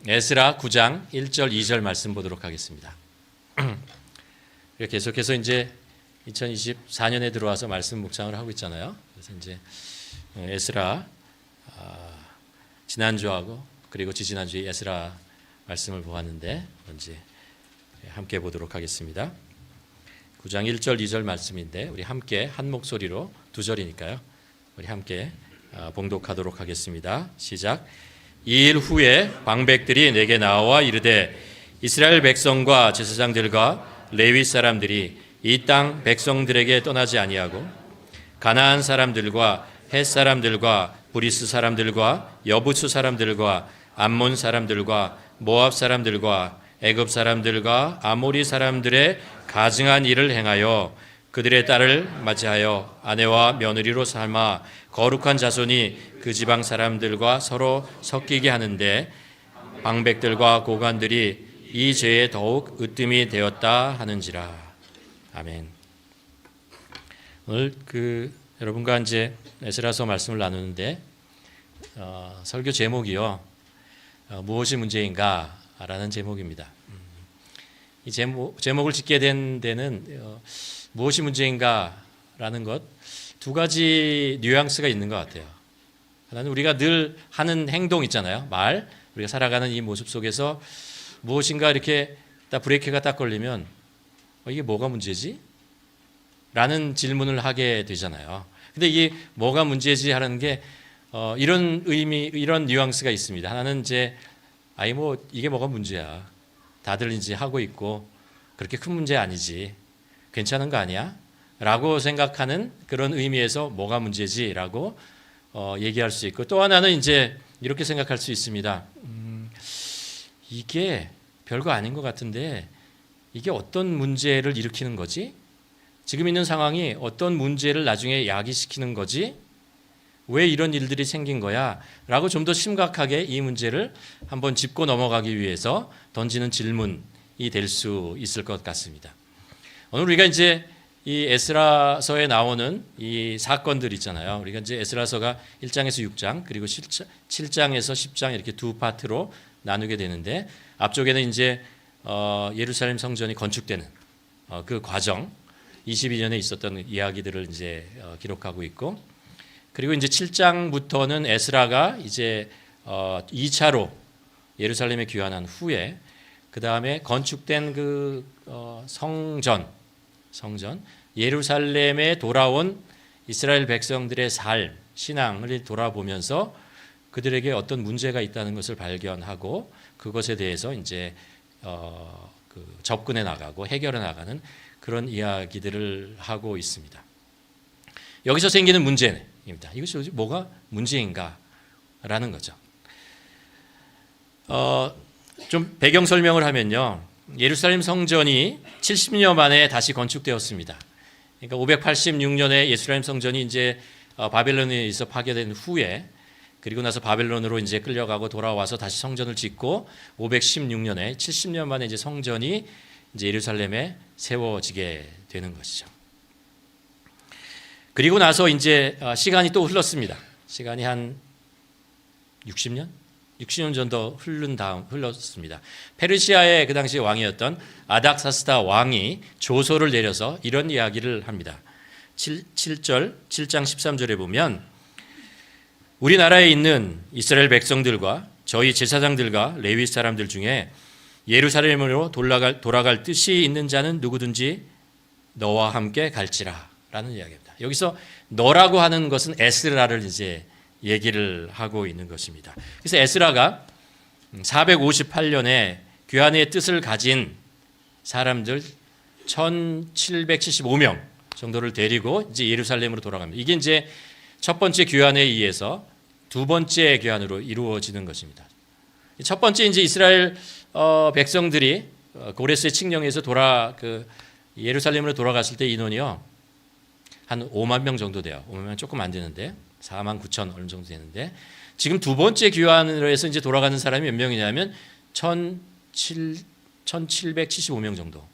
에스라 9장 1절 2절 말씀 보도록 하겠습니다. 계속해서 이제 2024년에 들어와서 말씀 묵상을 하고 있잖아요. 그래서 이제 에스라 지난주하고 그리고 지지난주에 에스라 말씀을 보았는데 이제 함께 보도록 하겠습니다. 9장 1절 2절 말씀인데 우리 함께 한 목소리로 두 절이니까요. 우리 함께 봉독하도록 하겠습니다. 시작. 이 일 후에 방백들이 내게 나와 이르되 이스라엘 백성과 제사장들과 레위 사람들이 이 땅 백성들에게 떠나지 아니하고 가나안 사람들과 헷 사람들과 브리스 사람들과 여부스 사람들과 암몬 사람들과 모압 사람들과 애굽 사람들과 아모리 사람들의 가증한 일을 행하여 그들의 딸을 맞이하여 아내와 며느리로 삼아 거룩한 자손이 그 지방 사람들과 서로 섞이게 하는데 방백들과 고관들이 이 죄에 더욱 으뜸이 되었다 하는지라. 아멘. 오늘 여러분과 이제 에스라서 말씀을 나누는데 설교 제목이요. 무엇이 문제인가라는 제목입니다. 이 제목을 짓게 된 데는 무엇이 문제인가라는 것 두 가지 뉘앙스가 있는 것 같아요. 하나는 우리가 늘 하는 행동 있잖아요. 말, 우리가 살아가는 이 모습 속에서 무엇인가 이렇게 딱 브레이크가 딱 걸리면 이게 뭐가 문제지? 라는 질문을 하게 되잖아요. 근데 이게 뭐가 문제지 하는 게 이런 의미, 이런 뉘앙스가 있습니다. 하나는 이제 이게 뭐가 문제야. 다들 이제 하고 있고 그렇게 큰 문제 아니지. 괜찮은 거 아니야? 라고 생각하는 그런 의미에서 뭐가 문제지라고 얘기할 수 있고, 또 하나는 이제 이렇게 생각할 수 있습니다. 이게 별거 아닌 것 같은데 이게 어떤 문제를 일으키는 거지? 지금 있는 상황이 어떤 문제를 나중에 야기시키는 거지? 왜 이런 일들이 생긴 거야? 라고 좀 더 심각하게 이 문제를 한번 짚고 넘어가기 위해서 던지는 질문이 될 수 있을 것 같습니다. 오늘 우리가 이제 이 에스라서에 나오는 이 사건들 있잖아요. 우리가 이제 에스라서가 1장에서 6장 그리고 7장에서 10장 이렇게 두 파트로 나누게 되는데, 앞쪽에는 이제 예루살렘 성전이 건축되는 그 과정, 22년에 있었던 이야기들을 이제 기록하고 있고, 그리고 이제 7장부터는 에스라가 이제 2차로 예루살렘에 귀환한 후에 그 다음에 건축된 그 성전 예루살렘에 돌아온 이스라엘 백성들의 삶, 신앙을 돌아보면서 그들에게 어떤 문제가 있다는 것을 발견하고 그것에 대해서 이제 접근해 나가고 해결해 나가는 그런 이야기들을 하고 있습니다. 여기서 생기는 문제입니다. 이것이 뭐가 문제인가라는 거죠. 좀 배경 설명을 하면요. 예루살렘 성전이 70년 만에 다시 건축되었습니다. 그러니까 586년에 예루살렘 성전이 이제 바벨론에서 파괴된 후에, 그리고 나서 바벨론으로 이제 끌려가고 돌아와서 다시 성전을 짓고 516년에 70년 만에 이제 성전이 이제 예루살렘에 세워지게 되는 것이죠. 그리고 나서 이제 시간이 또 흘렀습니다. 시간이 한 60년 정도 흘렀습니다. 페르시아의 그 당시 왕이었던 아닥사스다 왕이 조서를 내려서 이런 이야기를 합니다. 7장 13절에 보면 우리나라에 있는 이스라엘 백성들과 저희 제사장들과 레위 사람들 중에 예루살렘으로 돌아갈 뜻이 있는 자는 누구든지 너와 함께 갈지라 라는 이야기입니다. 여기서 너라고 하는 것은 에스라를 이제 얘기를 하고 있는 것입니다. 그래서 에스라가 458년에 귀환의 뜻을 가진 사람들 1775명 정도를 데리고 이제 예루살렘으로 돌아갑니다. 이게 이제 첫 번째 귀환에 의해서 두 번째 귀환으로 이루어지는 것입니다. 첫 번째 이제 이스라엘 백성들이 고레스의 칙령에서 예루살렘으로 돌아갔을 때 인원이요 한 5만 명 정도 돼요. 5만 명 조금 안 되는데 4만 9천 어느 정도 되는데, 지금 두 번째 귀환으로 해서 이제 돌아가는 사람이 몇 명이냐면 1775명 정도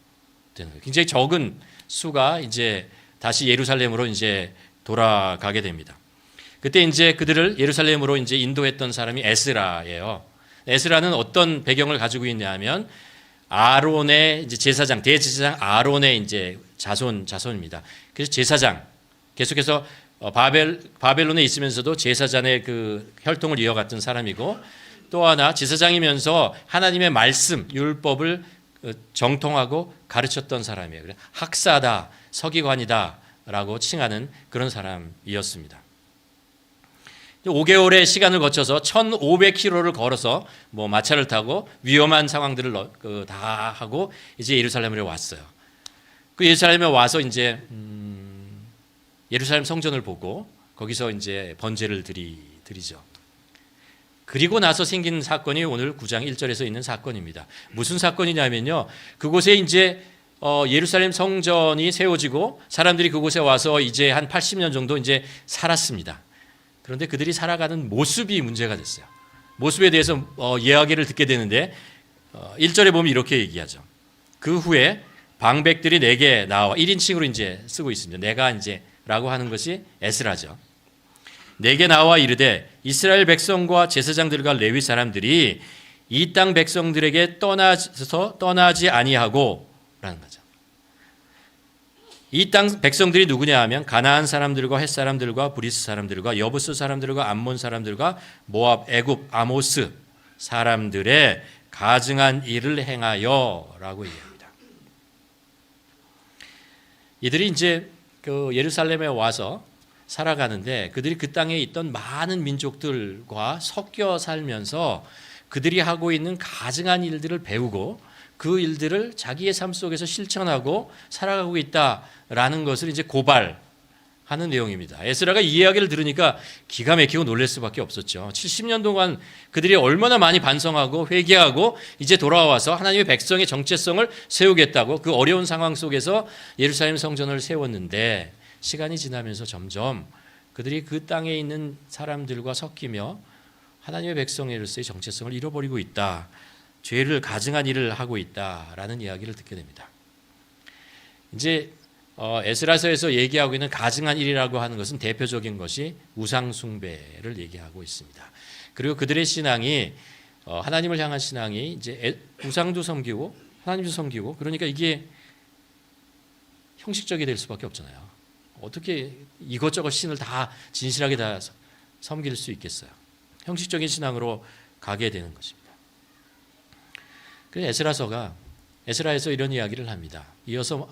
되는 거예요. 굉장히 적은 수가 이제 다시 예루살렘으로 이제 돌아가게 됩니다. 그때 이제 그들을 예루살렘으로 이제 인도했던 사람이 에스라예요. 에스라는 어떤 배경을 가지고 있냐면 아론의 이제 제사장, 대제사장 아론의 이제 자손입니다. 그래서 제사장 계속해서 바벨론에 있으면서도 제사장의 그 혈통을 이어갔던 사람이고, 또 하나 제사장이면서 하나님의 말씀, 율법을 정통하고 가르쳤던 사람이에요. 그래서 학사다, 서기관이다라고 칭하는 그런 사람이었습니다. 5개월의 시간을 거쳐서 1,500km를 걸어서 뭐 마차를 타고 위험한 상황들을 다 하고 이제 예루살렘으로 왔어요. 그 예루살렘에 와서 이제 예루살렘 성전을 보고 거기서 이제 번제를 드리죠. 그리고 나서 생긴 사건이 오늘 9장 1절에서 있는 사건입니다. 무슨 사건이냐면요, 그곳에 이제 예루살렘 성전이 세워지고 사람들이 그곳에 와서 이제 한 80년 정도 이제 살았습니다. 그런데 그들이 살아가는 모습이 문제가 됐어요. 모습에 대해서 이야기를 듣게 되는데 1절에 보면 이렇게 얘기하죠. 그 후에 방백들이 내게 나와 1인칭으로 이제 쓰고 있습니다. 내가 이제 라고 하는 것이 에스라죠. 내게 나와 이르되 이스라엘 백성과 제사장들과 레위 사람들이 이 땅 백성들에게 떠나지 아니하고 라는 거죠. 이 땅 백성들이 누구냐 하면 가나안 사람들과 헷 사람들과 브리스 사람들과 여부스 사람들과 암몬 사람들과 모압, 애굽, 아모스 사람들의 가증한 일을 행하여라고 얘기합니다. 이들이 이제 그 예루살렘에 와서 살아가는데 그들이 그 땅에 있던 많은 민족들과 섞여 살면서 그들이 하고 있는 가증한 일들을 배우고 그 일들을 자기의 삶 속에서 실천하고 살아가고 있다라는 것을 이제 고발하는 내용입니다. 에스라가 이 이야기를 들으니까 기가 막히고 놀랄 수밖에 없었죠. 70년 동안 그들이 얼마나 많이 반성하고 회개하고 이제 돌아와서 하나님의 백성의 정체성을 세우겠다고 그 어려운 상황 속에서 예루살렘 성전을 세웠는데 시간이 지나면서 점점 그들이 그 땅에 있는 사람들과 섞이며 하나님의 백성으로서의 정체성을 잃어버리고 있다. 죄를 가증한 일을 하고 있다라는 이야기를 듣게 됩니다. 이제 에스라서에서 얘기하고 있는 가증한 일이라고 하는 것은 대표적인 것이 우상 숭배를 얘기하고 있습니다. 그리고 그들의 신앙이 하나님을 향한 신앙이 이제 우상도 섬기고 하나님도 섬기고, 그러니까 이게 형식적이 될 수밖에 없잖아요. 어떻게 이것저것 신을 다 진실하게 다 섬길 수 있겠어요? 형식적인 신앙으로 가게 되는 것입니다. 그래서 에스라에서 이런 이야기를 합니다. 이어서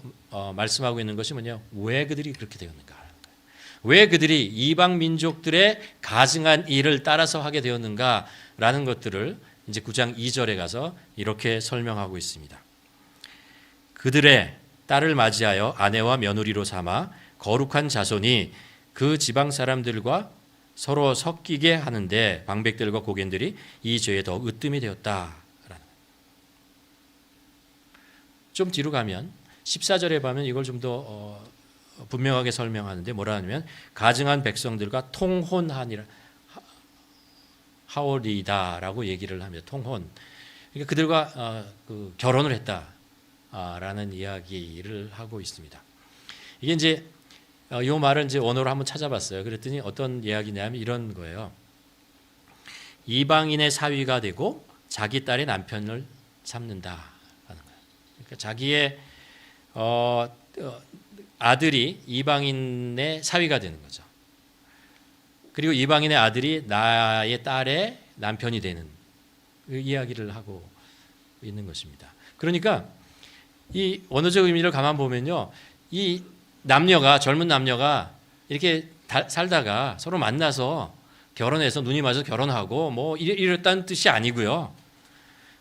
말씀하고 있는 것이 뭐냐? 왜 그들이 그렇게 되었는가? 왜 그들이 이방 민족들의 가증한 일을 따라서 하게 되었는가라는 것들을 이제 9장 2절에 가서 이렇게 설명하고 있습니다. 그들의 딸을 맞이하여 아내와 며느리로 삼아 거룩한 자손이 그 지방 사람들과 서로 섞이게 하는데 방백들과 고겐들이 이 죄에 더 으뜸이 되었다. 좀 뒤로 가면 14절에 보면 이걸 좀 더 분명하게 설명하는데 뭐라 하냐면 가증한 백성들과 통혼하니라 하오리다라고 얘기를 합니다. 통혼. 그러니까 그들과 결혼을 했다라는 이야기를 하고 있습니다. 이게 이제 이 말을 이제 원어로 한번 찾아봤어요. 그랬더니 어떤 이야기냐면 이런 거예요. 이방인의 사위가 되고 자기 딸의 남편을 삼는다라는 거예요. 그러니까 자기의 아들이 이방인의 사위가 되는 거죠. 그리고 이방인의 아들이 나의 딸의 남편이 되는 그 이야기를 하고 있는 것입니다. 그러니까 이 원어적 의미를 가만 보면요, 이 젊은 남녀가 이렇게 살다가 서로 만나서 결혼해서 눈이 맞아서 결혼하고 뭐 이랬다는 뜻이 아니고요.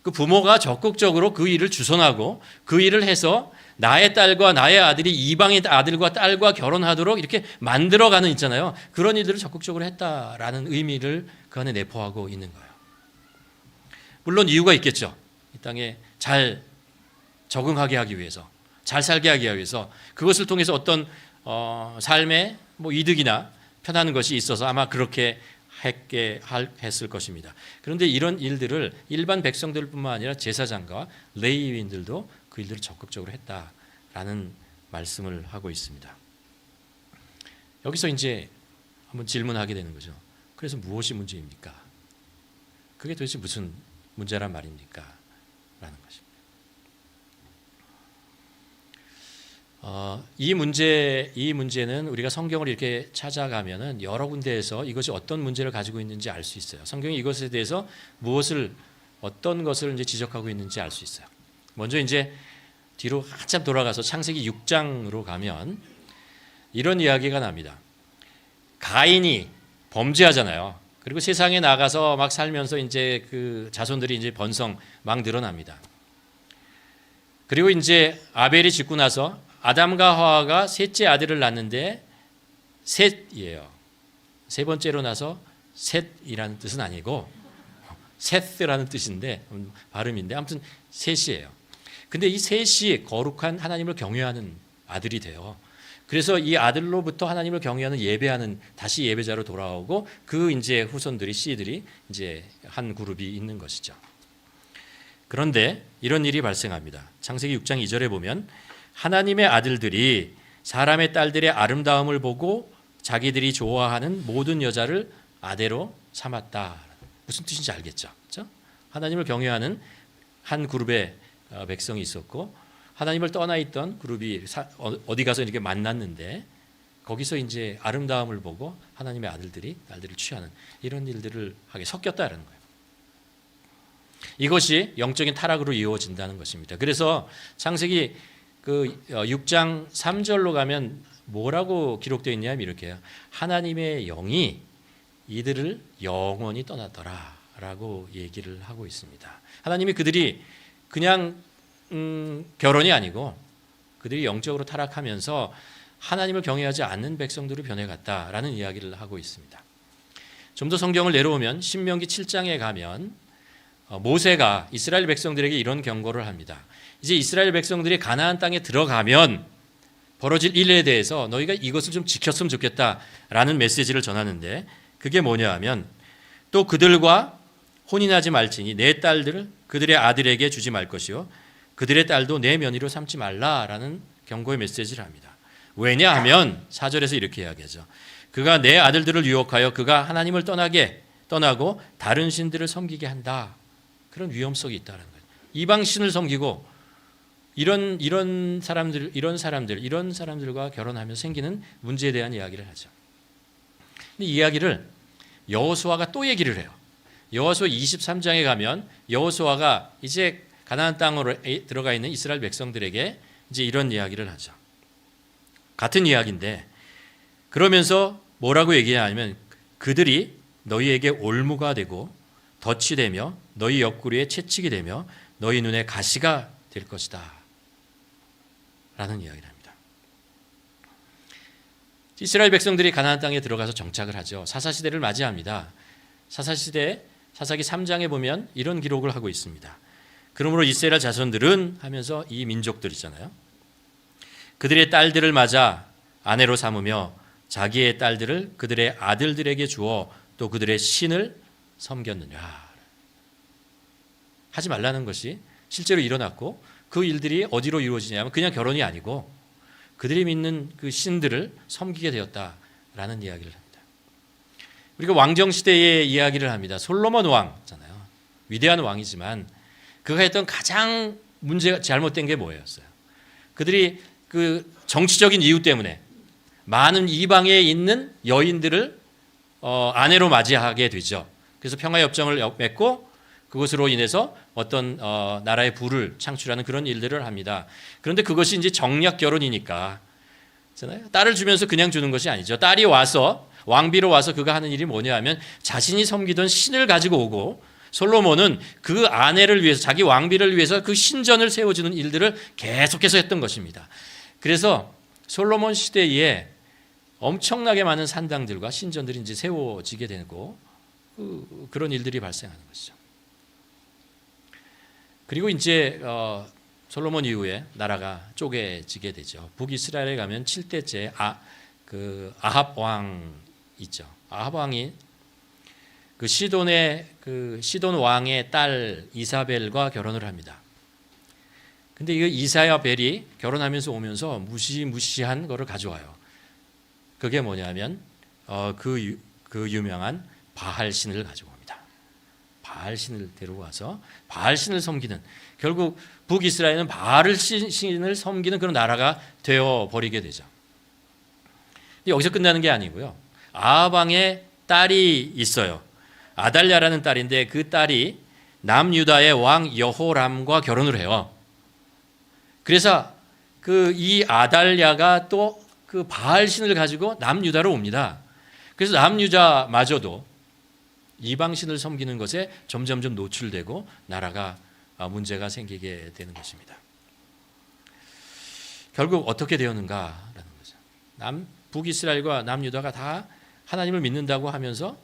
그 부모가 적극적으로 그 일을 주선하고 그 일을 해서 나의 딸과 나의 아들이 이방의 아들과 딸과 결혼하도록 이렇게 만들어가는 있잖아요. 그런 일들을 적극적으로 했다라는 의미를 그 안에 내포하고 있는 거예요. 물론 이유가 있겠죠. 이 땅에 잘 적응하게 하기 위해서, 잘 살게 하기 위해서, 그것을 통해서 어떤 삶의 뭐 이득이나 편한 것이 있어서 아마 그렇게 했을 것입니다. 그런데 이런 일들을 일반 백성들뿐만 아니라 제사장과 레위인들도 그 일들을 적극적으로 했다라는 말씀을 하고 있습니다. 여기서 이제 한번 질문하게 되는 거죠. 그래서 무엇이 문제입니까? 그게 도대체 무슨 문제란 말입니까? 라는 것입니다. 이 문제는 우리가 성경을 이렇게 찾아가면은 여러 군데에서 이것이 어떤 문제를 가지고 있는지 알 수 있어요. 성경이 이것에 대해서 어떤 것을 이제 지적하고 있는지 알 수 있어요. 먼저 이제 뒤로 한참 돌아가서 창세기 6장으로 가면 이런 이야기가 납니다. 가인이 범죄하잖아요. 그리고 세상에 나가서 막 살면서 이제 그 자손들이 이제 번성 막 늘어납니다. 그리고 이제 아벨이 죽고 나서 아담과 하와가 셋째 아들을 낳는데 셋이에요. 세 번째로 나서 셋이라는 뜻은 아니고 셋이라는 뜻인데 발음인데 아무튼 셋이에요. 근데 이 셋이 거룩한 하나님을 경외하는 아들이 돼요. 그래서 이 아들로부터 하나님을 경외하는 예배하는 다시 예배자로 돌아오고 그 이제 후손들이 씨들이 이제 한 그룹이 있는 것이죠. 그런데 이런 일이 발생합니다. 창세기 6장 2절에 보면 하나님의 아들들이 사람의 딸들의 아름다움을 보고 자기들이 좋아하는 모든 여자를 아내로 삼았다. 무슨 뜻인지 알겠죠? 그렇죠? 하나님을 경외하는 한 그룹의 백성이 있었고 하나님을 떠나 있던 그룹이 어디 가서 이렇게 만났는데 거기서 이제 아름다움을 보고 하나님의 딸들을 취하는 이런 일들을 하게 섞였다라는 거예요. 이것이 영적인 타락으로 이어진다는 것입니다. 그래서 창세기 6장 3절로 가면 뭐라고 기록되어 있냐면 이렇게요. 하나님의 영이 이들을 영원히 떠났더라라고 얘기를 하고 있습니다. 하나님이 그들이 그냥 결혼이 아니고 그들이 영적으로 타락하면서 하나님을 경외하지 않는 백성들로 변해갔다라는 이야기를 하고 있습니다. 좀 더 성경을 내려오면 신명기 7장에 가면 모세가 이스라엘 백성들에게 이런 경고를 합니다. 이제 이스라엘 백성들이 가나안 땅에 들어가면 벌어질 일에 대해서 너희가 이것을 좀 지켰으면 좋겠다라는 메시지를 전하는데 그게 뭐냐 하면 또 그들과 혼인하지 말지니 내 딸들을 그들의 아들에게 주지 말 것이요 그들의 딸도 내 며느리로 삼지 말라라는 경고의 메시지를 합니다. 왜냐하면 4절에서 이렇게 이야기하죠. 그가 내 아들들을 유혹하여 그가 하나님을 떠나고 다른 신들을 섬기게 한다. 그런 위험성이 있다는 거예요. 이방 신을 섬기고 이런 사람들과 결혼하면 생기는 문제에 대한 이야기를 하죠. 근데 이 이야기를 여호수아가 또 얘기를 해요. 여호수아 23장에 가면 여호수아가 이제 가나안 땅으로 들어가 있는 이스라엘 백성들에게 이제 이런 이야기를 하죠. 같은 이야기인데 그러면서 뭐라고 얘기하냐면 그들이 너희에게 올무가 되고 덫이 되며 너희 옆구리에 채찍이 되며 너희 눈에 가시가 될 것이다 라는 이야기를 합니다. 이스라엘 백성들이 가나안 땅에 들어가서 정착을 하죠. 사사시대를 맞이합니다. 사사시대 사사기 3장에 보면 이런 기록을 하고 있습니다. 그러므로 이스라엘 자손들은 하면서 이 민족들 있잖아요. 그들의 딸들을 맞아 아내로 삼으며 자기의 딸들을 그들의 아들들에게 주어 또 그들의 신을 섬겼느냐. 하지 말라는 것이 실제로 일어났고 그 일들이 어디로 이루어지냐면 그냥 결혼이 아니고 그들이 믿는 그 신들을 섬기게 되었다라는 이야기를 합니다. 우리가 왕정시대의 이야기를 합니다. 솔로몬 왕잖아요. 위대한 왕이지만 그가 했던 가장 문제가 잘못된 게 뭐였어요? 그들이 그 정치적인 이유 때문에 많은 이방에 있는 여인들을 아내로 맞이하게 되죠. 그래서 평화협정을 맺고 그것으로 인해서 어떤 나라의 부를 창출하는 그런 일들을 합니다. 그런데 그것이 이제 정략 결혼이니까 딸을 주면서 그냥 주는 것이 아니죠. 딸이 와서 왕비로 와서 그가 하는 일이 뭐냐 하면 자신이 섬기던 신을 가지고 오고 솔로몬은 그 아내를 위해서 자기 왕비를 위해서 그 신전을 세워주는 일들을 계속해서 했던 것입니다. 그래서 솔로몬 시대에 엄청나게 많은 산당들과 신전들이 이제 세워지게 되고 그런 일들이 발생하는 것이죠. 그리고 이제 솔로몬 이후에 나라가 쪼개지게 되죠. 북이스라엘에 가면 7대째 아합 왕 있죠. 아합 왕이 그 시돈 왕의 딸 이사벨과 결혼을 합니다. 근데 이 이사야벨이 결혼하면서 오면서 무시무시한 거를 가져와요. 그게 뭐냐면 그 유명한 바알 신을 가지고 옵니다. 바알신을 데리고 와서 바알신을 섬기는, 결국 북이스라엘은 바알신을 섬기는 그런 나라가 되어버리게 되죠. 근데 여기서 끝나는 게 아니고요. 아합 왕의 딸이 있어요. 아달랴라는 딸인데 그 딸이 남유다의 왕 여호람과 결혼을 해요. 그래서 이 아달랴가 또 그 바알신을 가지고 남유다로 옵니다. 그래서 남유다마저도 이방신을 섬기는 것에 점점점 노출되고 나라가 문제가 생기게 되는 것입니다. 결국 어떻게 되었는가라는 거죠. 북이스라엘과 남유다가 다 하나님을 믿는다고 하면서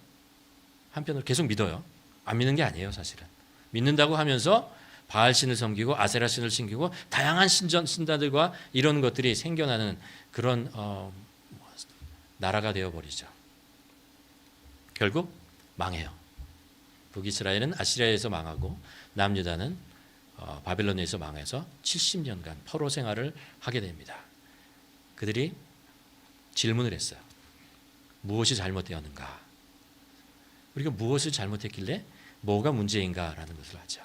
한편으로 계속 믿어요. 안 믿는 게 아니에요, 사실은. 믿는다고 하면서 바알신을 섬기고 아세라신을 섬기고 다양한 신단들과 이런 것들이 생겨나는 그런 나라가 되어버리죠. 결국 망해요. 북이스라엘은 아시리아에서 망하고 남유다는 바벨론에서 망해서 70년간 포로 생활을 하게 됩니다. 그들이 질문을 했어요. 무엇이 잘못되었는가? 우리가 무엇을 잘못했길래 뭐가 문제인가라는 것을 하죠.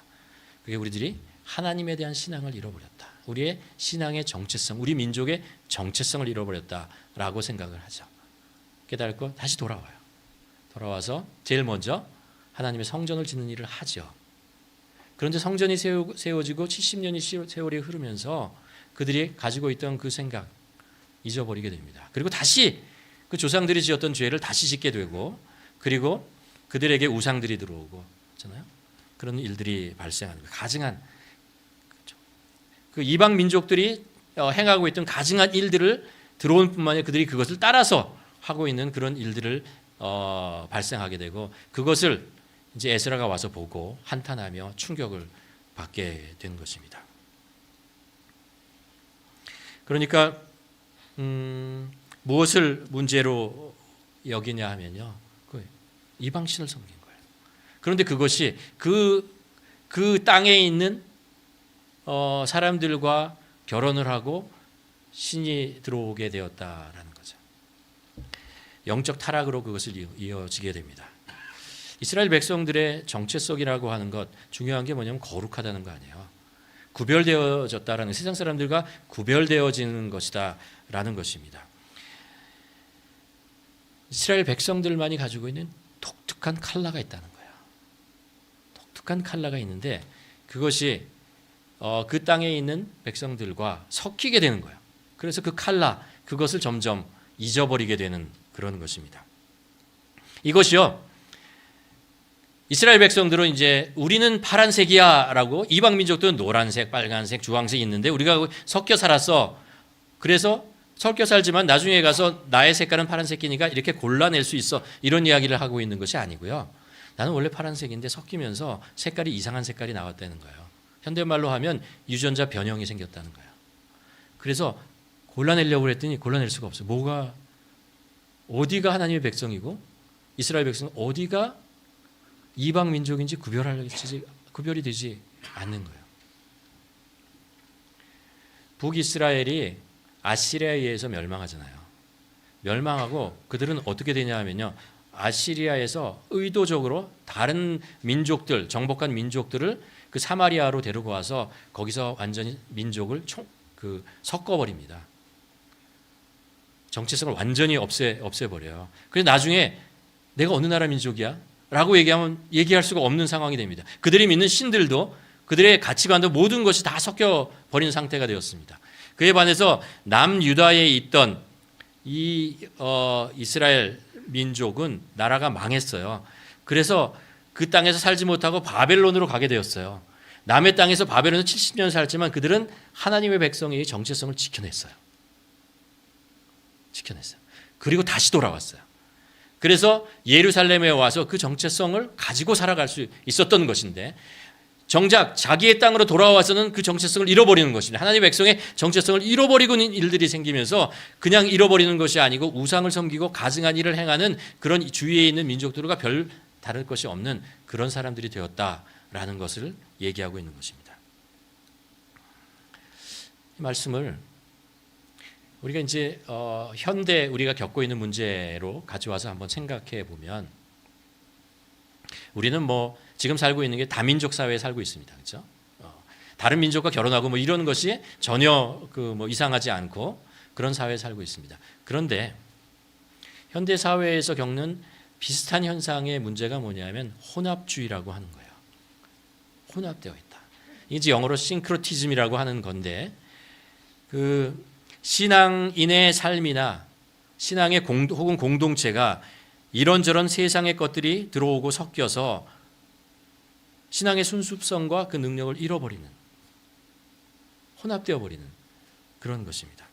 그게 우리들이 하나님에 대한 신앙을 잃어버렸다. 우리의 신앙의 정체성, 우리 민족의 정체성을 잃어버렸다라고 생각을 하죠. 깨닫고 다시 돌아와요. 돌아와서 제일 먼저 하나님의 성전을 짓는 일을 하죠. 그런데 성전이 세워지고 70년의 세월이 흐르면서 그들이 가지고 있던 그 생각 잊어버리게 됩니다. 그리고 다시 그 조상들이 지었던 죄를 다시 짓게 되고, 그리고 그들에게 우상들이 들어오고 있잖아요. 그런 일들이 발생하는 거예요. 가증한 그 이방 민족들이 행하고 있던 가증한 일들을 들어온 뿐만 아니라 그들이 그것을 따라서 하고 있는 그런 일들을 발생하게 되고, 그것을 이제 에스라가 와서 보고 한탄하며 충격을 받게 된 것입니다. 그러니까 무엇을 문제로 여기냐 하면요, 그 이방신을 섬긴 거예요. 그런데 그것이 그 땅에 있는 사람들과 결혼을 하고 신이 들어오게 되었다라는 거죠. 영적 타락으로 그것을 이어지게 됩니다. 이스라엘 백성들의 정체성이라고 하는 것, 중요한 게 뭐냐면 거룩하다는 거 아니에요. 구별되어졌다라는, 세상 사람들과 구별되어지는 것이다라는 것입니다. 이스라엘 백성들만이 가지고 있는 독특한 칼라가 있다는 거예요. 독특한 칼라가 있는데 그것이 그 땅에 있는 백성들과 섞이게 되는 거예요. 그래서 그 칼라, 그것을 점점 잊어버리게 되는 그런 것입니다. 이것이요, 이스라엘 백성들은 이제 우리는 파란색이야라고, 이방 민족들은 노란색, 빨간색, 주황색 있는데 우리가 섞여 살았어. 그래서 섞여 살지만 나중에 가서 나의 색깔은 파란색이니까 이렇게 골라낼 수 있어. 이런 이야기를 하고 있는 것이 아니고요. 나는 원래 파란색인데 섞이면서 색깔이 이상한 색깔이 나왔다는 거예요. 현대말로 하면 유전자 변형이 생겼다는 거예요. 그래서 골라내려고 했더니 골라낼 수가 없어요. 어디가 하나님의 백성이고 이스라엘 백성은 어디가 이방 민족인지 구별이 되지 않는 거예요. 북이스라엘이 아시리아에 의해서 멸망하잖아요. 멸망하고 그들은 어떻게 되냐 하면요, 아시리아에서 의도적으로 다른 민족들, 정복한 민족들을 그 사마리아로 데리고 와서 거기서 완전히 민족을 섞어버립니다. 정체성을 완전히 없애버려요. 그래서 나중에 내가 어느 나라 민족이야? 라고 얘기할 수가 없는 상황이 됩니다. 그들이 믿는 신들도, 그들의 가치관도 모든 것이 다 섞여버린 상태가 되었습니다. 그에 반해서 남유다에 있던 이스라엘 민족은 나라가 망했어요. 그래서 그 땅에서 살지 못하고 바벨론으로 가게 되었어요. 남의 땅에서 바벨론에서 70년 살지만 그들은 하나님의 백성의 정체성을 지켜냈어요. 그리고 다시 돌아왔어요. 그래서 예루살렘에 와서 그 정체성을 가지고 살아갈 수 있었던 것인데, 정작 자기의 땅으로 돌아와서는 그 정체성을 잃어버리는 것입니다. 하나님의 백성의 정체성을 잃어버리고 있는 일들이 생기면서 그냥 잃어버리는 것이 아니고 우상을 섬기고 가증한 일을 행하는 그런 주위에 있는 민족들과 별 다를 것이 없는 그런 사람들이 되었다라는 것을 얘기하고 있는 것입니다. 이 말씀을 우리가 이제 현대 우리가 겪고 있는 문제로 가져와서 한번 생각해 보면, 우리는 지금 살고 있는 게 다민족 사회에 살고 있습니다. 그렇죠? 다른 민족과 결혼하고 뭐 이런 것이 전혀 뭐 이상하지 않고 그런 사회에 살고 있습니다. 그런데 현대 사회에서 겪는 비슷한 현상의 문제가 뭐냐면 혼합주의라고 하는 거예요. 혼합되어 있다. 이제 영어로 싱크로티즘이라고 하는 건데 그 신앙인의 삶이나 신앙의 혹은 공동체가 이런저런 세상의 것들이 들어오고 섞여서 신앙의 순수성과 그 능력을 잃어버리는, 혼합되어 버리는 그런 것입니다.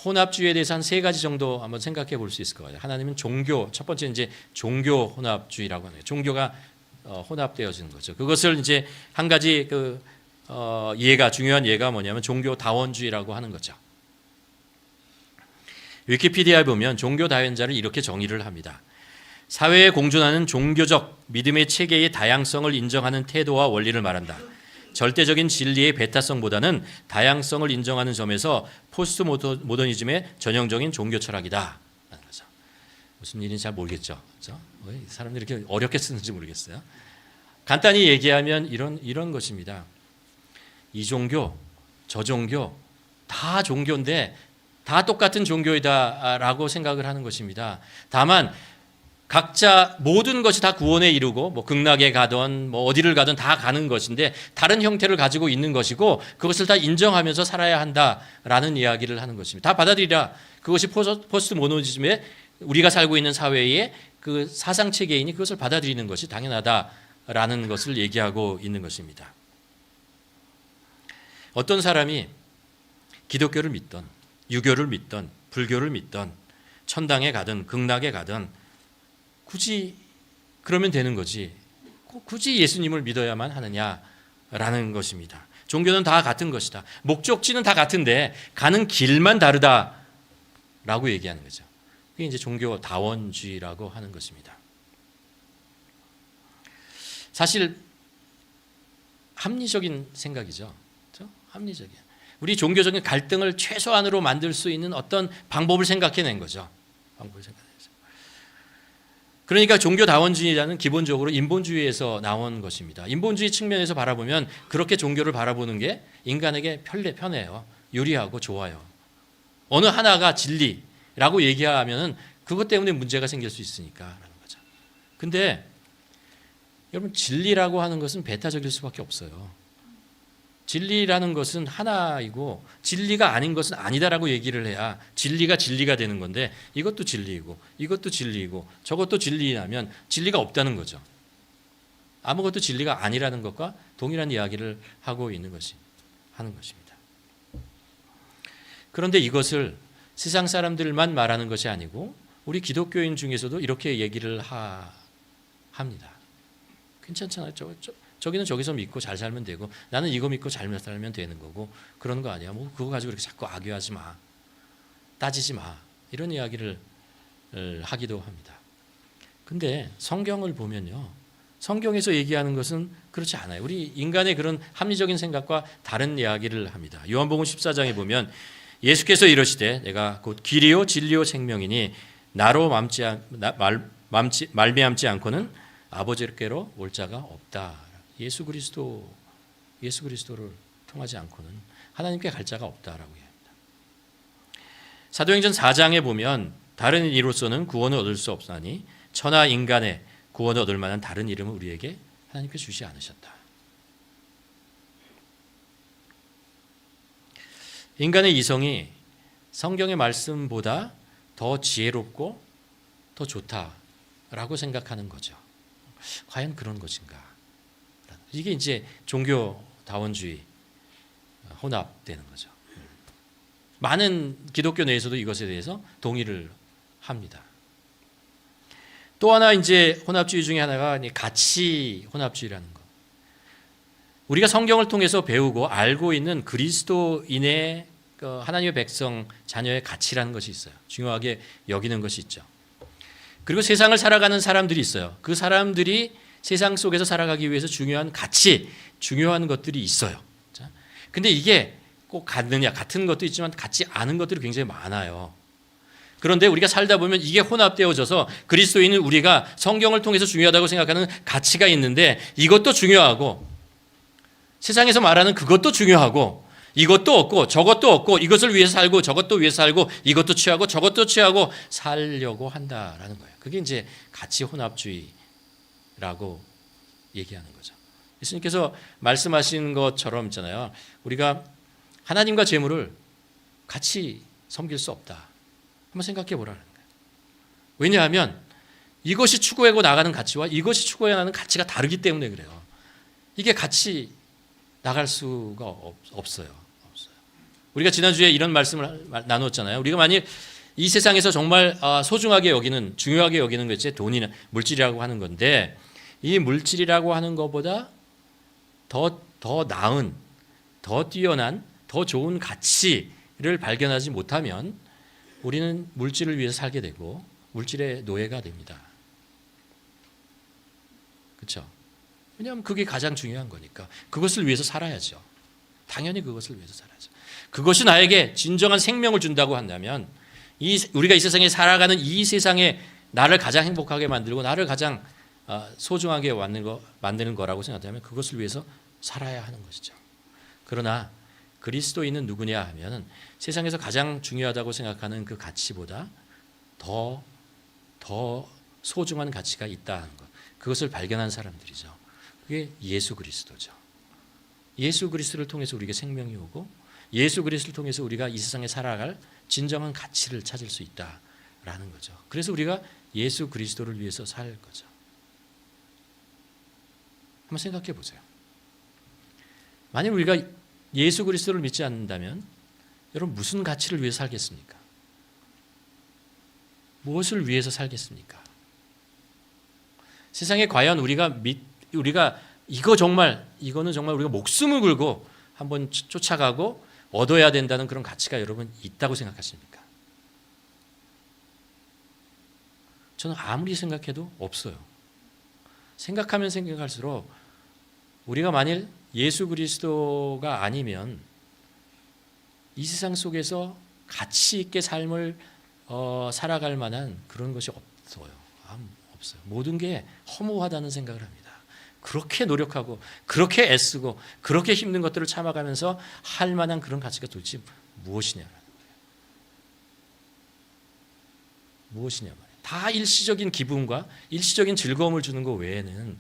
혼합주의에 대해서 한 3가지 정도 한번 생각해 볼 수 있을 것 같아요. 하나는 종교, 첫 번째는 이제 종교 혼합주의라고 하는 거예요. 종교가 혼합되어지는 거죠. 그것을 이제 한 가지 중요한 예가 뭐냐면 종교 다원주의라고 하는 거죠. 위키피디아에 보면 종교 다원자를 이렇게 정의를 합니다. 사회에 공존하는 종교적 믿음의 체계의 다양성을 인정하는 태도와 원리를 말한다. 절대적인 진리의 배타성보다는 다양성을 인정하는 점에서 포스트 모더니즘의 전형적인 종교 철학이다. 무슨 일인지 잘 모르겠죠. 그렇죠? 왜 사람들이 이렇게 어렵게 쓰는지 모르겠어요. 간단히 얘기하면 이런 것입니다. 이 종교, 저 종교, 다 종교인데 다 똑같은 종교이다라고 생각을 하는 것입니다. 다만 각자 모든 것이 다 구원에 이르고 뭐 극락에 가든 뭐 어디를 가든 다 가는 것인데 다른 형태를 가지고 있는 것이고 그것을 다 인정하면서 살아야 한다라는 이야기를 하는 것입니다. 다 받아들이라. 그것이 포스트 모노니즘의 우리가 살고 있는 사회의 그 사상 체계이니 그것을 받아들이는 것이 당연하다라는 것을 얘기하고 있는 것입니다. 어떤 사람이 기독교를 믿던 유교를 믿던 불교를 믿던 천당에 가든 극락에 가든 굳이 그러면 되는 거지. 굳이 예수님을 믿어야만 하느냐라는 것입니다. 종교는 다 같은 것이다. 목적지는 다 같은데 가는 길만 다르다라고 얘기하는 거죠. 그게 이제 종교 다원주의라고 하는 것입니다. 사실 합리적인 생각이죠. 그렇죠? 합리적인. 우리 종교적인 갈등을 최소한으로 만들 수 있는 어떤 방법을 생각해낸 거죠. 방법을 생각해내죠. 그러니까 종교다원주의라는 기본적으로 인본주의에서 나온 것입니다. 인본주의 측면에서 바라보면 그렇게 종교를 바라보는 게 인간에게 편해요. 유리하고 좋아요. 어느 하나가 진리라고 얘기하면 그것 때문에 문제가 생길 수 있으니까라는 거죠. 근데 여러분 진리라고 하는 것은 배타적일 수밖에 없어요. 진리라는 것은 하나이고 진리가 아닌 것은 아니다라고 얘기를 해야 진리가 되는 건데 이것도 진리이고 이것도 진리이고 저것도 진리라면 진리가 없다는 거죠. 아무것도 진리가 아니라는 것과 동일한 이야기를 하고 있는 하는 것입니다. 그런데 이것을 세상 사람들만 말하는 것이 아니고 우리 기독교인 중에서도 이렇게 얘기를 합니다. 괜찮잖아요. 저기는 저기서 믿고 잘 살면 되고 나는 이거 믿고 잘 살면 되는 거고 그런 거 아니야. 뭐 그거 가지고 이렇게 자꾸 악유하지 마. 따지지 마. 이런 이야기를 하기도 합니다. 근데 성경을 보면요. 성경에서 얘기하는 것은 그렇지 않아요. 우리 인간의 그런 합리적인 생각과 다른 이야기를 합니다. 요한복음 14장에 보면 예수께서 이러시되 내가 곧 길이요 진리요 생명이니 나로 말미암지 않고는 아버지께로 올 자가 없다. 예수 그리스도를 통하지 않고는 하나님께 갈 자가 없다라고 얘기합니다. 사도행전 4장에 보면 다른 이로서는 구원을 얻을 수 없사니 천하 인간의 구원을 얻을 만한 다른 이름을 우리에게 하나님께 주시 않으셨다. 인간의 이성이 성경의 말씀보다 더 지혜롭고 더 좋다라고 생각하는 거죠. 과연 그런 것인가? 이게 이제 종교 다원주의 혼합되는 거죠. 많은 기독교 내에서도 이것에 대해서 동의를 합니다. 또 하나 이제 혼합주의 중에 하나가 가치 혼합주의라는 것. 우리가 성경을 통해서 배우고 알고 있는 그리스도인의 하나님의 백성 자녀의 가치라는 것이 있어요. 중요하게 여기는 것이 있죠. 그리고 세상을 살아가는 사람들이 있어요. 그 사람들이 세상 속에서 살아가기 위해서 중요한 가치, 중요한 것들이 있어요. 근데 이게 꼭 같느냐, 같은 것도 있지만 같지 않은 것들이 굉장히 많아요. 그런데 우리가 살다 보면 이게 혼합되어져서 그리스도인은 우리가 성경을 통해서 중요하다고 생각하는 가치가 있는데 이것도 중요하고 세상에서 말하는 그것도 중요하고 이것도 없고 저것도 없고 이것을 위해서 살고 저것도 위해서 살고 이것도 취하고 저것도 취하고 살려고 한다라는 거예요. 그게 이제 가치 혼합주의라고 얘기하는 거죠. 예수님께서 말씀하신 것처럼 있잖아요. 우리가 하나님과 재물을 같이 섬길 수 없다. 한번 생각해 보라는 거예요. 왜냐하면 이것이 추구하고 나가는 가치와 이것이 추구해 나가는 가치가 다르기 때문에 그래요. 이게 같이 나갈 수가 없어요. 우리가 지난주에 이런 말씀을 나눴잖아요. 우리가 만일 이 세상에서 정말 소중하게 여기는, 중요하게 여기는 것이 돈이나 물질이라고 하는 건데 이 물질이라고 하는 것보다 더 나은, 더 뛰어난, 더 좋은 가치를 발견하지 못하면 우리는 물질을 위해서 살게 되고 물질의 노예가 됩니다. 그렇죠? 왜냐하면 그게 가장 중요한 거니까 그것을 위해서 살아야죠. 당연히 그것을 위해서 살아야죠. 그것이 나에게 진정한 생명을 준다고 한다면 우리가 이 세상에 살아가는 이 세상에 나를 가장 행복하게 만들고 나를 가장 소중하게 만드는 거라고 생각하면 그것을 위해서 살아야 하는 것이죠. 그러나 그리스도인은 누구냐 하면 세상에서 가장 중요하다고 생각하는 그 가치보다 더 소중한 가치가 있다는 것. 그것을 발견한 사람들이죠. 그게 예수 그리스도죠. 예수 그리스도를 통해서 우리에게 생명이 오고 예수 그리스도를 통해서 우리가 이 세상에 살아갈 진정한 가치를 찾을 수 있다라는 거죠. 그래서 우리가 예수 그리스도를 위해서 살 거죠. 한번 생각해 보세요. 만약 우리가 예수 그리스도를 믿지 않는다면 여러분 무슨 가치를 위해서 살겠습니까? 무엇을 위해서 살겠습니까? 세상에 과연 우리가 이거는 정말 우리가 목숨을 걸고 한번 쫓아가고 얻어야 된다는 그런 가치가 여러분 있다고 생각하십니까? 저는 아무리 생각해도 없어요. 생각하면 생각할수록 우리가 만일 예수 그리스도가 아니면 이 세상 속에서 가치 있게 삶을 살아갈 만한 그런 것이 없어요. 없어요. 모든 게 허무하다는 생각을 합니다. 그렇게 노력하고 그렇게 애쓰고 그렇게 힘든 것들을 참아가면서 할 만한 그런 가치가 도대체 무엇이냐라는 거예요. 무엇이냐 말이에요. 다 일시적인 기분과 일시적인 즐거움을 주는 것 외에는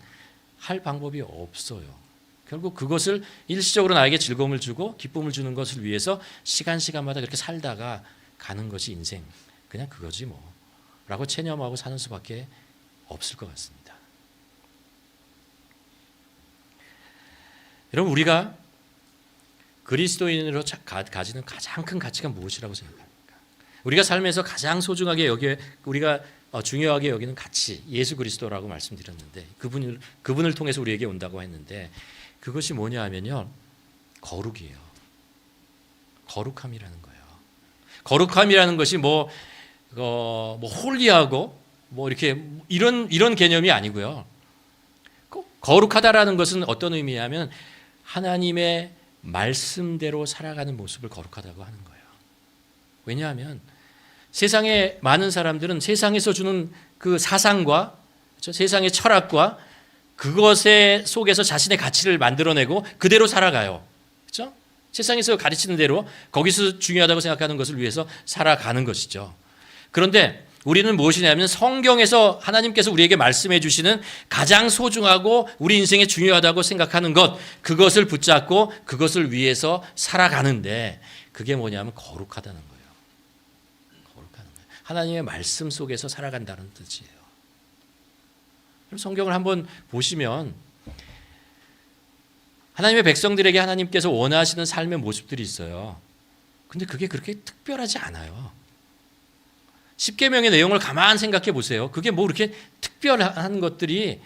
할 방법이 없어요. 결국 그것을 일시적으로 나에게 즐거움을 주고 기쁨을 주는 것을 위해서 시간마다 그렇게 살다가 가는 것이 인생. 그냥 그거지 뭐 라고 체념하고 사는 수밖에 없을 것 같습니다. 여러분 우리가 그리스도인으로 가지는 가장 큰 가치가 무엇이라고 생각합니까? 우리가 삶에서 가장 소중하게 우리가 중요하게 여기는 가치 예수 그리스도라고 말씀드렸는데 그분을 통해서 우리에게 온다고 했는데 그것이 뭐냐 하면요 거룩이에요. 거룩함이라는 거예요. 거룩함이라는 것이 뭐 홀리하고 뭐 이렇게 이런 개념이 아니고요. 거룩하다라는 것은 어떤 의미냐면 하나님의 말씀대로 살아가는 모습을 거룩하다고 하는 거예요. 왜냐하면 세상에 많은 사람들은 세상에서 주는 그 사상과 그렇죠? 세상의 철학과 그것의 속에서 자신의 가치를 만들어내고 그대로 살아가요. 그렇죠? 세상에서 가르치는 대로 거기서 중요하다고 생각하는 것을 위해서 살아가는 것이죠. 그런데 우리는 무엇이냐면 성경에서 하나님께서 우리에게 말씀해 주시는 가장 소중하고 우리 인생에 중요하다고 생각하는 것 그것을 붙잡고 그것을 위해서 살아가는데 그게 뭐냐면 거룩하다는 거예요. 거룩하는 거예요. 하나님의 말씀 속에서 살아간다는 뜻이에요. 그럼 성경을 한번 보시면 하나님의 백성들에게 하나님께서 원하시는 삶의 모습들이 있어요. 근데 그게 그렇게 특별하지 않아요. 십계명의 내용을 가만 생각해 보세요. 그게 뭐 그렇게 특별한 것들이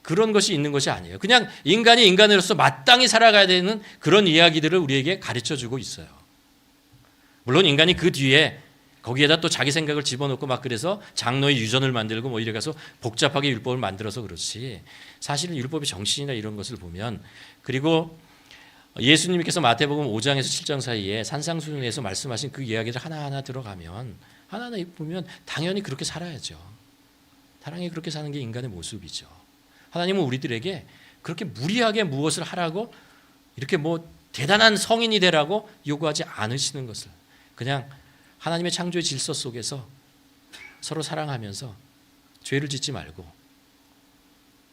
그런 것이 있는 것이 아니에요. 그냥 인간이 인간으로서 마땅히 살아가야 되는 그런 이야기들을 우리에게 가르쳐주고 있어요. 물론 인간이 그 뒤에 거기에다 또 자기 생각을 집어넣고 막 그래서 장로의 유전을 만들고 뭐 이래 가서 복잡하게 율법을 만들어서 그렇지 사실은 율법의 정신이나 이런 것을 보면 그리고 예수님께서 마태복음 5장에서 7장 사이에 산상수훈에서 말씀하신 그 이야기를 하나하나 들어가면 하나님 보면 당연히 그렇게 살아야죠. 당연히 그렇게 사는 게 인간의 모습이죠. 하나님은 우리들에게 그렇게 무리하게 무엇을 하라고 이렇게 뭐 대단한 성인이 되라고 요구하지 않으시는 것을 그냥 하나님의 창조의 질서 속에서 서로 사랑하면서 죄를 짓지 말고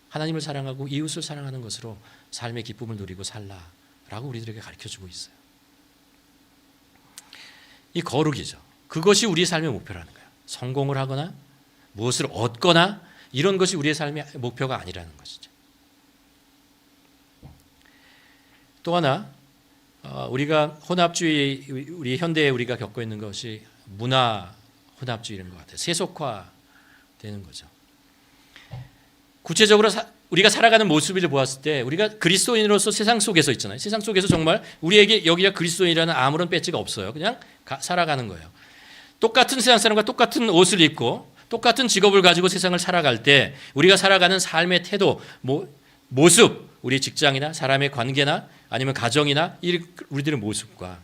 하나님을 사랑하고 이웃을 사랑하는 것으로 삶의 기쁨을 누리고 살라라고 우리들에게 가르쳐주고 있어요. 이 거룩이죠. 그것이 우리의 삶의 목표라는 거예요. 성공을 하거나 무엇을 얻거나 이런 것이 우리의 삶의 목표가 아니라는 것이죠. 또 하나 우리가 혼합주의, 우리 현대에 우리가 겪고 있는 것이 문화 혼합주의인 것 같아요. 세속화되는 거죠. 구체적으로 우리가 살아가는 모습을 보았을 때 우리가 그리스도인으로서 세상 속에서 있잖아요. 세상 속에서 정말 우리에게 여기가 그리스도인이라는 아무런 배지가 없어요. 그냥 살아가는 거예요. 똑같은 세상 사람과 똑같은 옷을 입고 똑같은 직업을 가지고 세상을 살아갈 때 우리가 살아가는 삶의 태도, 모습, 우리 직장이나 사람의 관계나 아니면 가정이나 우리들의 모습과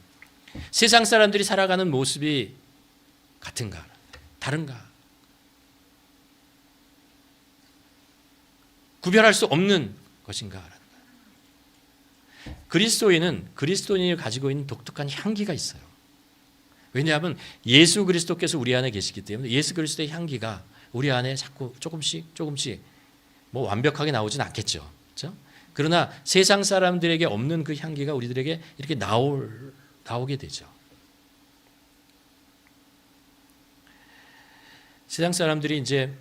세상 사람들이 살아가는 모습이 같은가? 다른가? 구별할 수 없는 것인가? 그리스도인이 가지고 있는 독특한 향기가 있어요. 왜냐하면 예수 그리스도께서 우리 안에 계시기 때문에 예수 그리스도의 향기가 우리 안에 자꾸 조금씩 뭐 완벽하게 나오진 않겠죠. 그렇죠? 그러나 세상 사람들에게 없는 그 향기가 우리들에게 이렇게 나오게 되죠. 세상 사람들이 이제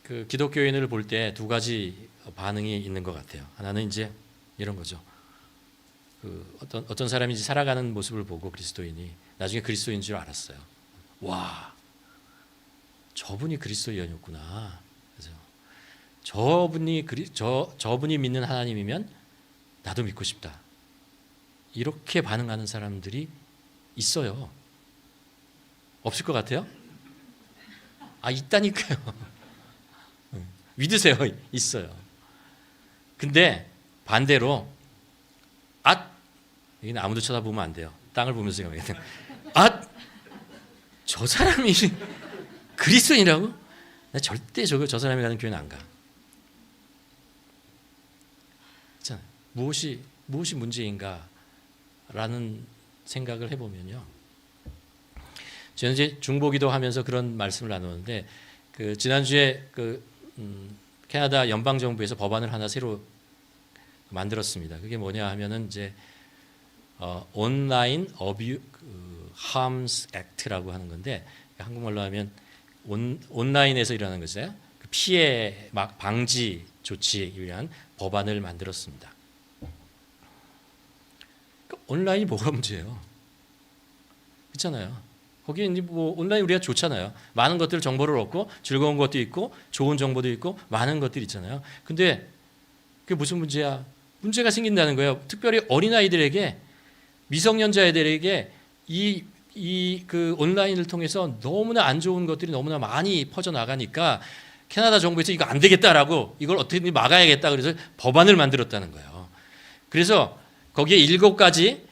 그 기독교인을 볼 때 두 가지 반응이 있는 것 같아요. 하나는 이제 이런 거죠. 그 어떤 사람이 이제 살아가는 모습을 보고 그리스도인이 나중에 그리스도인인 줄 알았어요. 와, 저분이 그리스도인이었구나. 그래서 저분이 믿는 하나님이면 나도 믿고 싶다. 이렇게 반응하는 사람들이 있어요. 없을 것 같아요? 있다니까요. 믿으세요. 있어요. 근데 반대로 여기는 아무도 쳐다보면 안 돼요. 땅을 보면서 생각해야 돼요. 저 사람이 그리스도인이라고? 나 절대 저 사람이 가는 교회는 안 가. 있잖아요. 무엇이 문제인가? 라는 생각을 해보면요. 저는 이제 중보기도 하면서 그런 말씀을 나누는데 지난주에 캐나다 연방정부에서 법안을 하나 새로 만들었습니다. 그게 뭐냐 하면은 이제 온라인 Harms Act라고 하는 건데 한국말로 하면 온라인에서 일어나는 것이에요. 피해 방지 조치에 위한 법안을 만들었습니다. 온라인이 뭐가 문제예요? 그렇잖아요. 거기에 이제 온라인 우리가 좋잖아요. 많은 것들 정보를 얻고 즐거운 것도 있고 좋은 정보도 있고 많은 것들이 있잖아요. 근데 그게 무슨 문제야? 문제가 생긴다는 거예요. 특별히 어린아이들에게 미성년자들에게 그 온라인을 통해서 너무나 안 좋은 것들이 너무나 많이 퍼져나가니까 캐나다 정부에서 이거 안 되겠다라고 이걸 어떻게든 막아야겠다 그래서 법안을 만들었다는 거예요. 그래서 거기에 7가지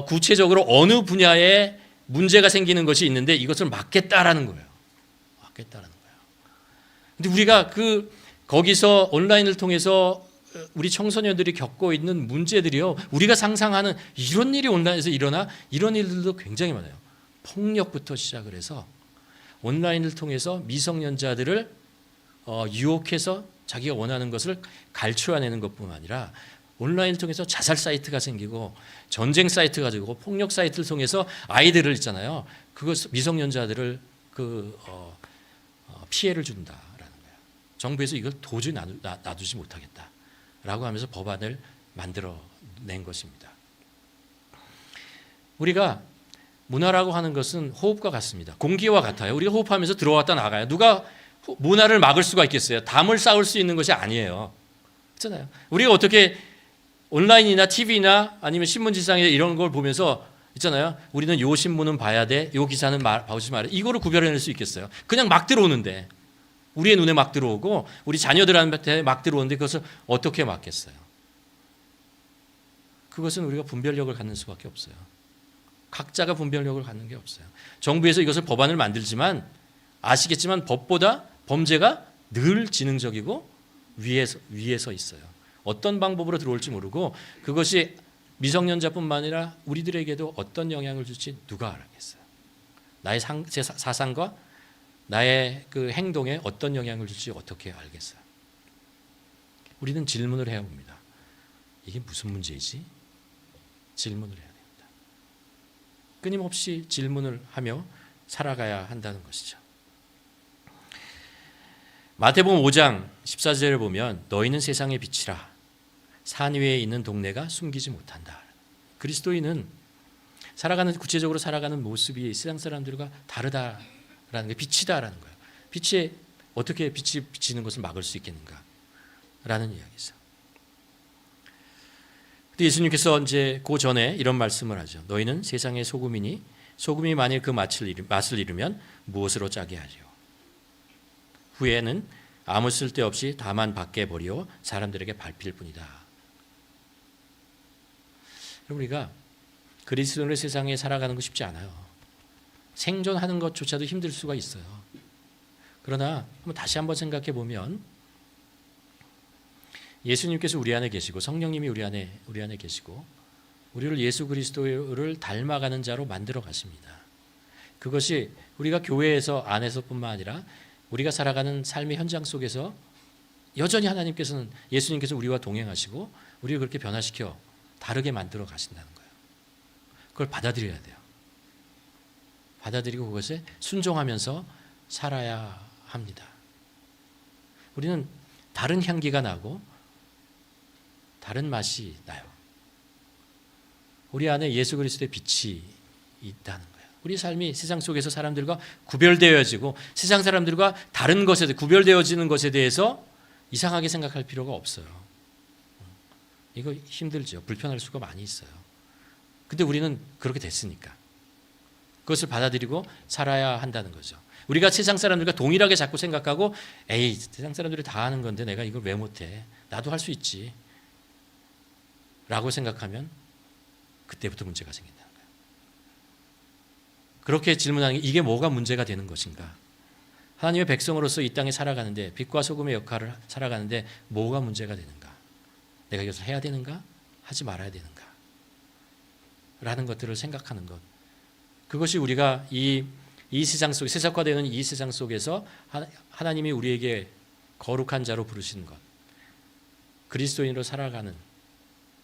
구체적으로 어느 분야에 문제가 생기는 것이 있는데 이것을 막겠다라는 거예요. 막겠다라는 거예요. 근데 우리가 거기서 온라인을 통해서 우리 청소년들이 겪고 있는 문제들이요. 우리가 상상하는 이런 일이 온라인에서 일어나 이런 일들도 굉장히 많아요. 폭력부터 시작을 해서 온라인을 통해서 미성년자들을 유혹해서 자기가 원하는 것을 갈취해내는 것뿐만 아니라 온라인을 통해서 자살 사이트가 생기고 전쟁 사이트가 되고 폭력 사이트를 통해서 아이들을 있잖아요. 미성년자들을 피해를 준다라는 거예요. 정부에서 이걸 도저히 놔두지 못하겠다라고 하면서 법안을 만들어낸 것입니다. 우리가 문화라고 하는 것은 호흡과 같습니다. 공기와 같아요. 우리가 호흡하면서 들어왔다 나가요. 누가 문화를 막을 수가 있겠어요? 담을 쌓을 수 있는 것이 아니에요. 그렇잖아요. 우리가 어떻게 온라인이나 TV나 아니면 신문지상에 이런 걸 보면서 있잖아요. 우리는 요 신문은 봐야 돼. 요 기사는 보지 말아야 돼. 이거를 구별해낼 수 있겠어요. 그냥 막 들어오는데 우리의 눈에 막 들어오고 우리 자녀들한테 막 들어오는데 그것을 어떻게 막겠어요? 그것은 우리가 분별력을 갖는 수밖에 없어요. 각자가 분별력을 갖는 게 없어요. 정부에서 이것을 법안을 만들지만 아시겠지만 법보다 범죄가 늘 지능적이고 위에서 있어요. 어떤 방법으로 들어올지 모르고 그것이 미성년자뿐만 아니라 우리들에게도 어떤 영향을 줄지 누가 알겠어요. 나의 제 사상과 나의 그 행동에 어떤 영향을 줄지 어떻게 알겠어요. 우리는 질문을 해야 봅니다. 이게 무슨 문제이지? 질문을 해야 됩니다. 끊임없이 질문을 하며 살아가야 한다는 것이죠. 마태복음 5장 14절을 보면 너희는 세상의 빛이라 산 위에 있는 동네가 숨기지 못한다. 그리스도인은 구체적으로 살아가는 모습이 세상 사람들과 다르다라는 게 빛이다라는 거예요. 빛에 어떻게 빛이 비치는 것을 막을 수 있겠는가라는 이야기죠. 근데 예수님께서 이제 그 전에 이런 말씀을 하죠. 너희는 세상의 소금이니 소금이 만일 그 맛을 잃으면 무엇으로 짜게 하죠? 후에는 아무 쓸데없이 다만 밖에 버리어 사람들에게 밟힐 뿐이다. 우리가 그리스도인의 세상에 살아가는 거 쉽지 않아요. 생존하는 것조차도 힘들 수가 있어요. 그러나 다시 한번 생각해 보면 예수님께서 우리 안에 계시고 성령님이 우리 안에 계시고 우리를 예수 그리스도를 닮아가는 자로 만들어 가십니다. 그것이 우리가 교회에서 안에서뿐만 아니라 우리가 살아가는 삶의 현장 속에서 여전히 예수님께서는 우리와 동행하시고 우리를 그렇게 변화시켜 다르게 만들어 가신다는 거예요. 그걸 받아들여야 돼요. 받아들이고 그것에 순종하면서 살아야 합니다. 우리는 다른 향기가 나고 다른 맛이 나요. 우리 안에 예수 그리스도의 빛이 있다는 거예요. 우리 삶이 세상 속에서 사람들과 구별되어지고 세상 사람들과 다른 것에 대해 구별되어지는 것에 대해서 이상하게 생각할 필요가 없어요. 이거 힘들죠. 불편할 수가 많이 있어요. 근데 우리는 그렇게 됐으니까 그것을 받아들이고 살아야 한다는 거죠. 우리가 세상 사람들과 동일하게 자꾸 생각하고 에이 세상 사람들이 다 하는 건데 내가 이걸 왜 못해? 나도 할 수 있지 라고 생각하면 그때부터 문제가 생긴다는 거예요. 그렇게 질문하는 게 이게 뭐가 문제가 되는 것인가? 하나님의 백성으로서 이 땅에 살아가는데 빛과 소금의 역할을 살아가는데 뭐가 문제가 되는가? 내가 이것을 해야 되는가? 하지 말아야 되는가? 라는 것들을 생각하는 것. 그것이 우리가 이 세상 속 세속화되는 이 세상 속에서 하나님이 우리에게 거룩한 자로 부르시는 것, 그리스도인으로 살아가는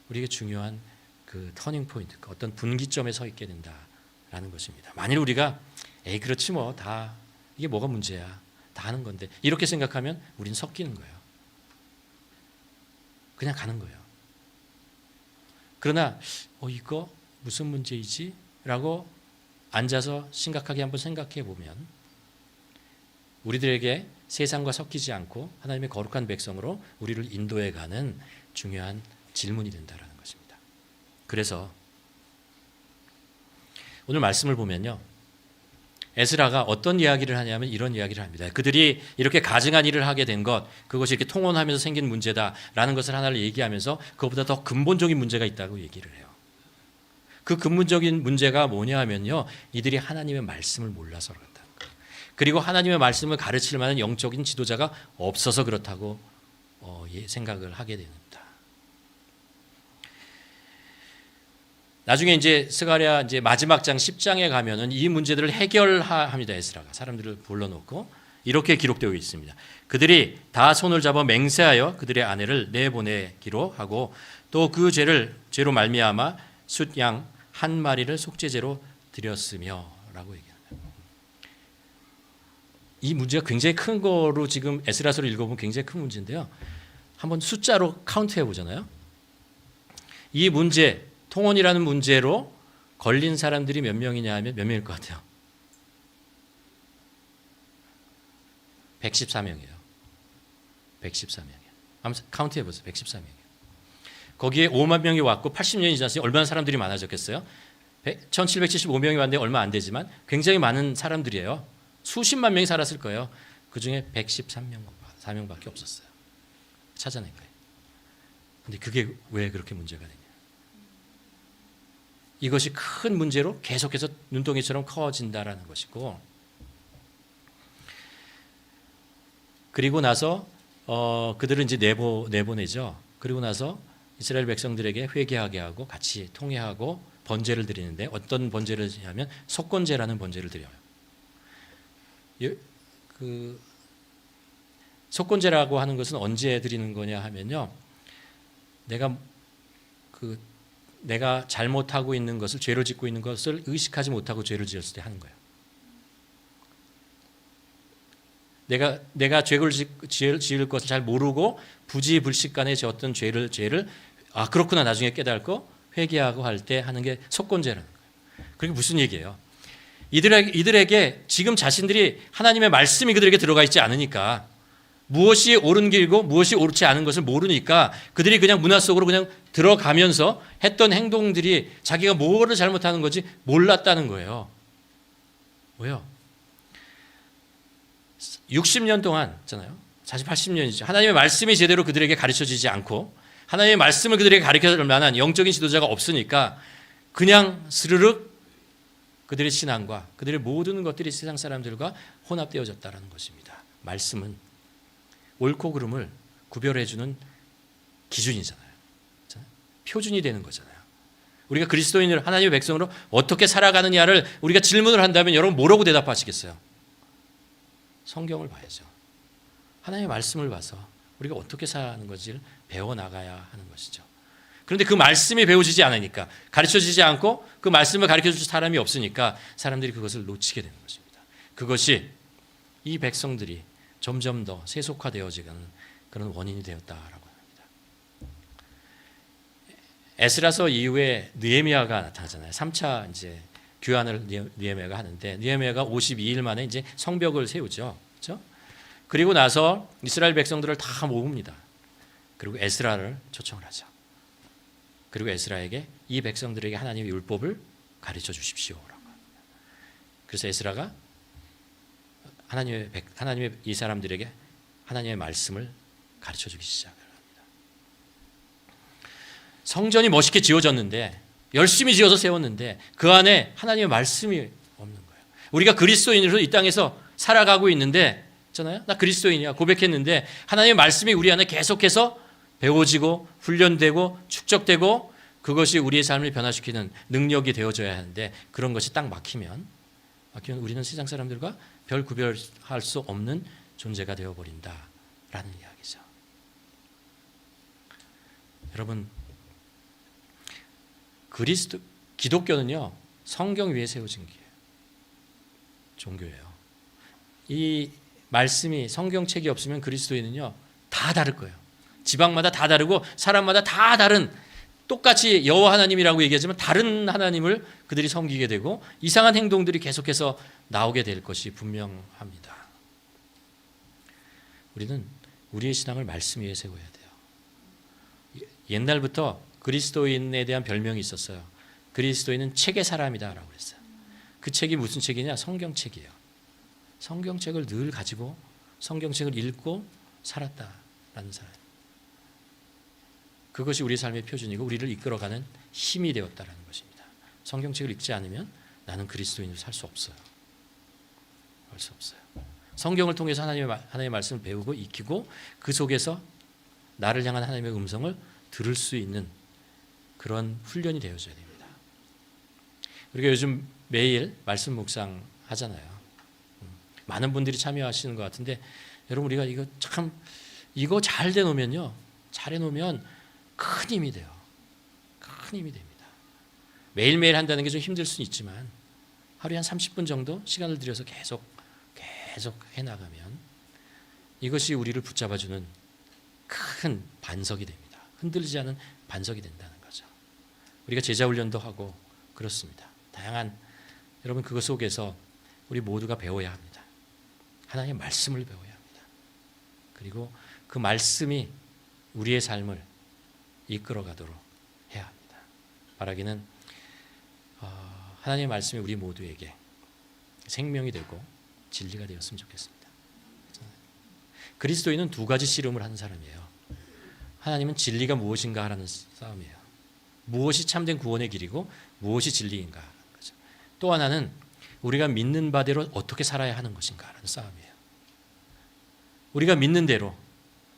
우리에게 중요한 그 터닝 포인트, 어떤 분기점에 서 있게 된다라는 것입니다. 만일 우리가 에이 그렇지 뭐 다 이게 뭐가 문제야, 다 하는 건데 이렇게 생각하면 우리는 섞이는 거예요. 그냥 가는 거예요. 그러나 이거 무슨 문제이지? 라고 앉아서 심각하게 한번 생각해 보면 우리들에게 세상과 섞이지 않고 하나님의 거룩한 백성으로 우리를 인도해 가는 중요한 질문이 된다는 것입니다. 그래서 오늘 말씀을 보면요. 에스라가 어떤 이야기를 하냐면 이런 이야기를 합니다. 그들이 이렇게 가증한 일을 하게 된 것, 그것이 이렇게 통혼하면서 생긴 문제다라는 것을 하나를 얘기하면서 그것보다 더 근본적인 문제가 있다고 얘기를 해요. 그 근본적인 문제가 뭐냐 하면요. 이들이 하나님의 말씀을 몰라서 그렇다는 거예요. 그리고 하나님의 말씀을 가르칠 만한 영적인 지도자가 없어서 그렇다고 생각을 하게 됩니다. 나중에 이제 스가랴 이제 마지막 장 10장에 가면은 이 문제들을 해결합니다. 에스라가 사람들을 불러놓고 이렇게 기록되어 있습니다. 그들이 다 손을 잡아 맹세하여 그들의 아내를 내보내기로 하고 또 그 죄로 말미암아 숫양 한 마리를 속죄제로 드렸으며라고 얘기합니다. 이 문제가 굉장히 큰 거로 지금 에스라서를 읽어보면 굉장히 큰 문제인데요. 한번 숫자로 카운트해 보잖아요. 이 문제 통혼이라는 문제로 걸린 사람들이 몇 명이냐 하면 몇 명일 것 같아요? 114명이에요. 114명이에요. 한번 카운트 해보세요. 114명이에요. 거기에 5만 명이 왔고 80년이 지났으니 얼마나 사람들이 많아졌겠어요? 1775명이 왔는데 얼마 안 되지만 굉장히 많은 사람들이에요. 수십만 명이 살았을 거예요. 그중에 114명밖에 없었어요. 찾아낸 거예요. 근데 그게 왜 그렇게 문제가 되냐? 이것이 큰 문제로 계속해서 눈덩이처럼 커진다라는 것이고, 그리고 나서 그들은 이제 내보내죠. 그리고 나서 이스라엘 백성들에게 회개하게 하고 같이 통회하고 번제를 드리는데, 어떤 번제를 하냐면 속건제라는 번제를 드려요. 그 속건제라고 하는 것은 언제 드리는 거냐 하면요, 내가 잘못하고 있는 것을, 죄를 짓고 있는 것을 의식하지 못하고 죄를 지었을 때 하는 거예요. 내가 죄를 지을 것을 잘 모르고 부지불식간에 지었던 죄를 그렇구나 나중에 깨닫고 회개하고 할 때 하는 게 속건제라는 거예요. 그게 무슨 얘기예요? 이들에게 지금 자신들이 하나님의 말씀이 그들에게 들어가 있지 않으니까, 무엇이 옳은 길이고 무엇이 옳지 않은 것을 모르니까 그들이 그냥 문화 속으로 그냥 들어가면서 했던 행동들이 자기가 뭐를 잘못하는 건지 몰랐다는 거예요. 왜요? 60년 동안 있잖아요. 80년이죠. 하나님의 말씀이 제대로 그들에게 가르쳐지지 않고 하나님의 말씀을 그들에게 가르쳐줄 만한 영적인 지도자가 없으니까 그냥 스르륵 그들의 신앙과 그들의 모든 것들이 세상 사람들과 혼합되어졌다는 것입니다. 말씀은 옳고 그름을 구별해주는 기준이잖아요. 표준이 되는 거잖아요. 우리가 그리스도인으로 하나님의 백성으로 어떻게 살아가느냐를 우리가 질문을 한다면 여러분 뭐라고 대답하시겠어요? 성경을 봐야죠. 하나님의 말씀을 봐서 우리가 어떻게 사는 것을 배워나가야 하는 것이죠. 그런데 그 말씀이 배워지지 않으니까, 가르쳐지지 않고 그 말씀을 가르쳐줄 사람이 없으니까 사람들이 그것을 놓치게 되는 것입니다. 그것이 이 백성들이 점점 더 세속화되어지는 그런 원인이 되었다라고 합니다. 에스라서 이후에 느헤미야가 나타나잖아요. 3차 이제 교환을 느헤미야가 하는데, 느헤미야가 52일 만에 이제 성벽을 세우죠. 그렇죠? 그리고 나서 이스라엘 백성들을 다 모읍니다. 그리고 에스라를 초청을 하죠. 그리고 에스라에게 이 백성들에게 하나님의 율법을 가르쳐 주십시오라고 합니다. 그래서 에스라가 하나님의 이 사람들에게 하나님의 말씀을 가르쳐 주기 시작을 합니다. 성전이 멋있게 지어졌는데, 열심히 지어서 세웠는데 그 안에 하나님의 말씀이 없는 거예요. 우리가 그리스도인으로 이 땅에서 살아가고 있는데, 있잖아요. 나 그리스도인이야 고백했는데 하나님의 말씀이 우리 안에 계속해서 배워지고 훈련되고 축적되고 그것이 우리의 삶을 변화시키는 능력이 되어져야 하는데, 그런 것이 딱 막히면 우리는 세상 사람들과 별 구별할 수 없는 존재가 되어버린다라는 이야기죠. 여러분, 기독교는요, 성경 위에 세워진 종교예요. 이 말씀이, 성경책이 없으면 그리스도인은요 다 다를 거예요. 지방마다 다 다르고 사람마다 다 다른, 똑같이 여호와 하나님이라고 얘기하지만 다른 하나님을 그들이 섬기게 되고 이상한 행동들이 계속해서 나오게 될 것이 분명합니다. 우리는 우리의 신앙을 말씀 위에 세워야 돼요. 옛날부터 그리스도인에 대한 별명이 있었어요. 그리스도인은 책의 사람이다라고 그랬어요. 그 책이 무슨 책이냐? 성경책이에요. 성경책을 늘 가지고 성경책을 읽고 살았다라는 사람. 그것이 우리 삶의 표준이고 우리를 이끌어가는 힘이 되었다라는 것입니다. 성경책을 읽지 않으면 나는 그리스도인으로 살 수 없어요. 할 수 없어요. 성경을 통해서 하나님의 말씀을 배우고 익히고 그 속에서 나를 향한 하나님의 음성을 들을 수 있는 그런 훈련이 되어져야 됩니다. 우리가 요즘 매일 말씀 묵상 하잖아요. 많은 분들이 참여하시는 것 같은데, 여러분 우리가 이거 잘 해놓으면요, 잘 해놓으면 큰 힘이 돼요. 큰 힘이 됩니다. 매일매일 한다는 게 좀 힘들 수는 있지만 하루에 한 30분 정도 시간을 들여서 계속 해나가면 이것이 우리를 붙잡아주는 큰 반석이 됩니다. 흔들리지 않은 반석이 된다는 거죠. 우리가 제자훈련도 하고 그렇습니다. 다양한, 여러분 그것 속에서 우리 모두가 배워야 합니다. 하나님의 말씀을 배워야 합니다. 그리고 그 말씀이 우리의 삶을 이끌어가도록 해야 합니다. 바라기는 하나님의 말씀이 우리 모두에게 생명이 되고 진리가 되었으면 좋겠습니다. 그리스도인은 두 가지 씨름을 하는 사람이에요. 하나님은 진리가 무엇인가 하는 싸움이에요. 무엇이 참된 구원의 길이고 무엇이 진리인가. 또 하나는 우리가 믿는 바대로 어떻게 살아야 하는 것인가라는 싸움이에요. 우리가 믿는 대로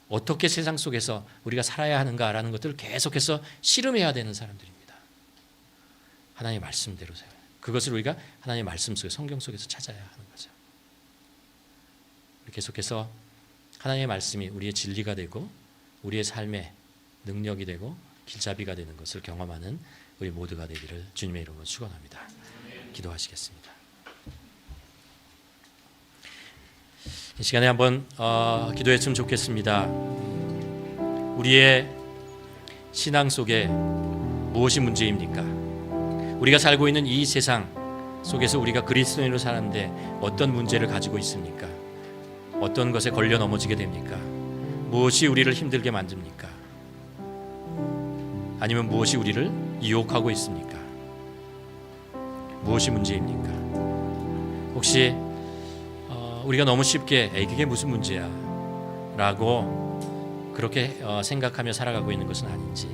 어떻게 세상 속에서 우리가 살아야 하는가라는 것들을 계속해서 씨름해야 되는 사람들입니다. 하나님의 말씀대로 그것을 우리가 하나님의 말씀 속에 성경 속에서 찾아야 하는 거죠. 계속해서 하나님의 말씀이 우리의 진리가 되고 우리의 삶의 능력이 되고 길잡이가 되는 것을 경험하는 우리 모두가 되기를 주님의 이름으로 축원합니다. 기도하시겠습니다. 이 시간에 한번 기도했으면 좋겠습니다. 우리의 신앙 속에 무엇이 문제입니까? 우리가 살고 있는 이 세상 속에서 우리가 그리스도인으로 사는데 어떤 문제를 가지고 있습니까? 어떤 것에 걸려 넘어지게 됩니까? 무엇이 우리를 힘들게 만듭니까? 아니면 무엇이 우리를 유혹하고 있습니까? 무엇이 문제입니까? 혹시 우리가 너무 쉽게 그게 무슨 문제야 라고 그렇게 생각하며 살아가고 있는 것은 아닌지,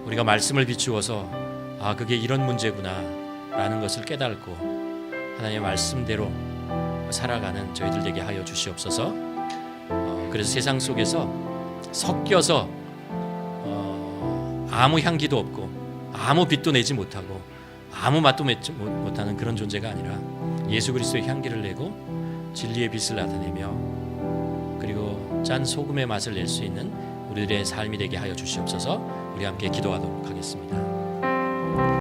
우리가 말씀을 비추어서 그게 이런 문제구나 라는 것을 깨닫고 하나님의 말씀대로 살아가는 저희들 되게 하여 주시옵소서. 그래서 세상 속에서 섞여서 아무 향기도 없고 아무 빛도 내지 못하고 아무 맛도 맺지 못하는 그런 존재가 아니라 예수 그리스도의 향기를 내고 진리의 빛을 나타내며 그리고 짠 소금의 맛을 낼 수 있는 우리들의 삶이 되게 하여 주시옵소서. 우리 함께 기도하도록 하겠습니다.